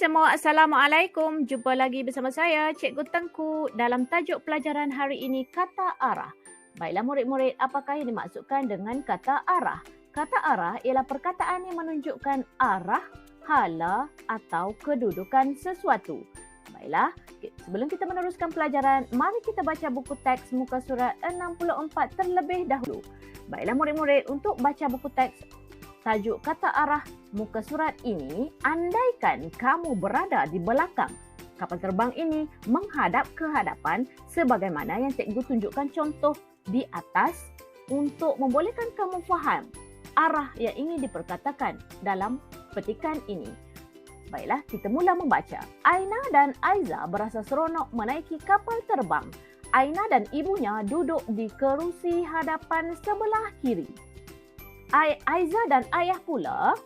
semua, Assalamualaikum. Jumpa lagi bersama saya, Cikgu Tengku dalam tajuk pelajaran hari ini, kata arah. Baiklah murid-murid, apakah yang dimaksudkan dengan kata arah? Kata arah ialah perkataan yang menunjukkan arah, hala atau kedudukan sesuatu. Baiklah, sebelum kita meneruskan pelajaran, mari kita baca buku teks muka surat 64 terlebih dahulu. Baiklah murid-murid, untuk baca buku teks tajuk kata arah muka surat ini, andaikan kamu berada di belakang kapal terbang ini menghadap ke hadapan sebagaimana yang cikgu tunjukkan contoh di atas untuk membolehkan kamu faham arah yang ingin diperkatakan dalam petikan ini. Baiklah, kita mula membaca. Aina dan Aiza berasa seronok menaiki kapal terbang. Aina dan ibunya duduk di kerusi hadapan sebelah kiri. Aiza dan ayah pula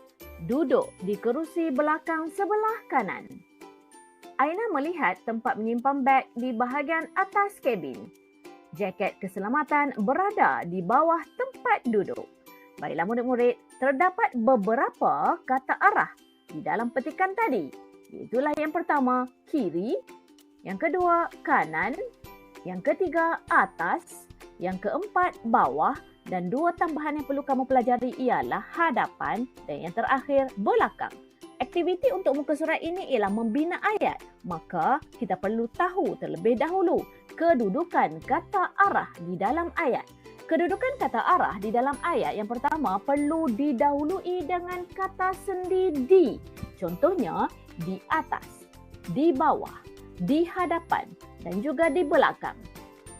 duduk di kerusi belakang sebelah kanan. Aina melihat tempat menyimpan beg di bahagian atas kabin. Jaket keselamatan berada di bawah tempat duduk. Baiklah murid-murid, terdapat beberapa kata arah di dalam petikan tadi. Itulah yang pertama, kiri. Yang kedua, kanan. Yang ketiga, atas. Yang keempat, bawah. Dan dua tambahan yang perlu kamu pelajari ialah hadapan dan yang terakhir belakang. Aktiviti untuk muka surat ini ialah membina ayat. Maka kita perlu tahu terlebih dahulu kedudukan kata arah di dalam ayat. Kedudukan kata arah di dalam ayat yang pertama perlu didahului dengan kata sendi di. Contohnya di atas, di bawah, di hadapan dan juga di belakang.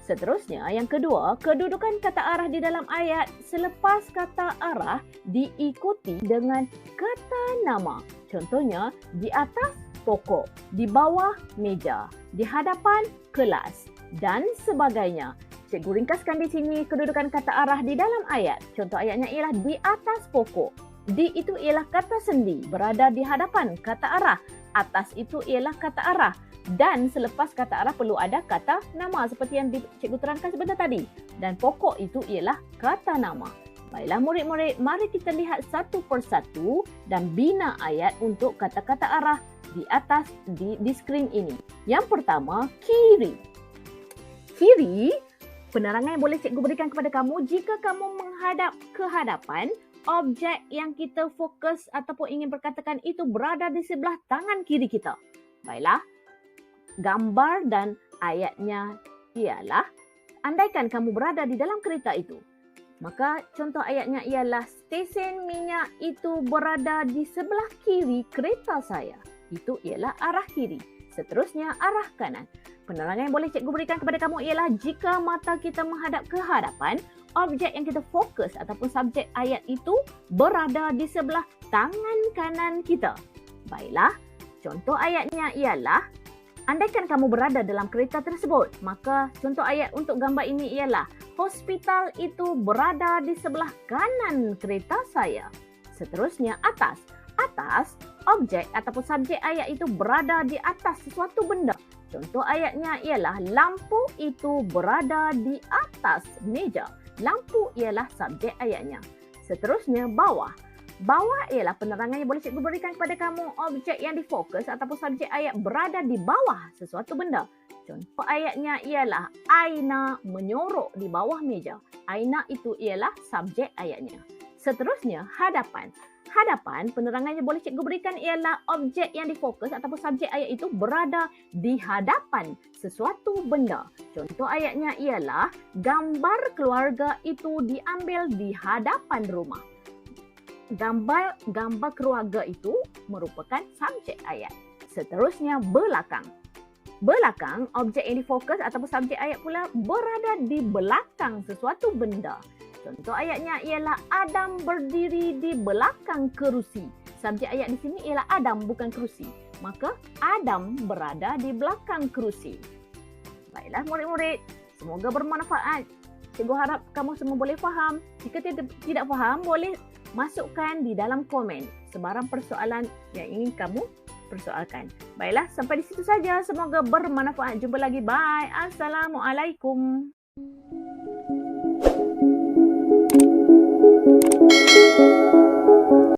Seterusnya, yang kedua, kedudukan kata arah di dalam ayat selepas kata arah diikuti dengan kata nama. Contohnya, di atas pokok, di bawah meja, di hadapan kelas dan sebagainya. Cikgu ringkaskan di sini kedudukan kata arah di dalam ayat. Contoh ayatnya ialah di atas pokok. Di itu ialah kata sendi, berada di hadapan kata arah. Atas itu ialah kata arah. Dan selepas kata arah perlu ada kata nama seperti yang cikgu terangkan sebentar tadi. Dan pokok itu ialah kata nama. Baiklah murid-murid, mari kita lihat satu persatu dan bina ayat untuk kata-kata arah di atas di skrin ini. Yang pertama, kiri. Kiri, penerangan yang boleh cikgu berikan kepada kamu jika kamu menghadap ke hadapan, objek yang kita fokus ataupun ingin perkatakan itu berada di sebelah tangan kiri kita. Baiklah. Gambar dan ayatnya ialah, andaikan kamu berada di dalam kereta itu. Maka contoh ayatnya ialah, stesen minyak itu berada di sebelah kiri kereta saya. Itu ialah arah kiri. Seterusnya arah kanan. Penerangan yang boleh cikgu berikan kepada kamu ialah jika mata kita menghadap ke hadapan, objek yang kita fokus ataupun subjek ayat itu berada di sebelah tangan kanan kita. Baiklah, contoh ayatnya ialah, andaikan kamu berada dalam kereta tersebut, maka contoh ayat untuk gambar ini ialah hospital itu berada di sebelah kanan kereta saya. Seterusnya atas. Atas, objek ataupun subjek ayat itu berada di atas sesuatu benda. Contoh ayatnya ialah lampu itu berada di atas meja. Lampu ialah subjek ayatnya. Seterusnya bawah. Bawah ialah penerangan yang boleh cikgu berikan kepada kamu objek yang difokus ataupun subjek ayat berada di bawah sesuatu benda. Contoh ayatnya ialah Aina menyorok di bawah meja. Aina itu ialah subjek ayatnya. Seterusnya hadapan. Hadapan, penerangan yang boleh cikgu berikan ialah objek yang difokus ataupun subjek ayat itu berada di hadapan sesuatu benda. Contoh ayatnya ialah gambar keluarga itu diambil di hadapan rumah. Gambar keluarga itu merupakan subjek ayat. Seterusnya belakang. Belakang, objek yang difokus ataupun subjek ayat pula berada di belakang sesuatu benda. Contoh ayatnya ialah Adam berdiri di belakang kerusi. Subjek ayat di sini ialah Adam, bukan kerusi. Maka Adam berada di belakang kerusi. Baiklah murid-murid, semoga bermanfaat. Cikgu harap kamu semua boleh faham. Jika tidak faham, boleh masukkan di dalam komen sebarang persoalan yang ingin kamu persoalkan. Baiklah, sampai di situ saja. Semoga bermanfaat. Jumpa lagi. Bye. Assalamualaikum.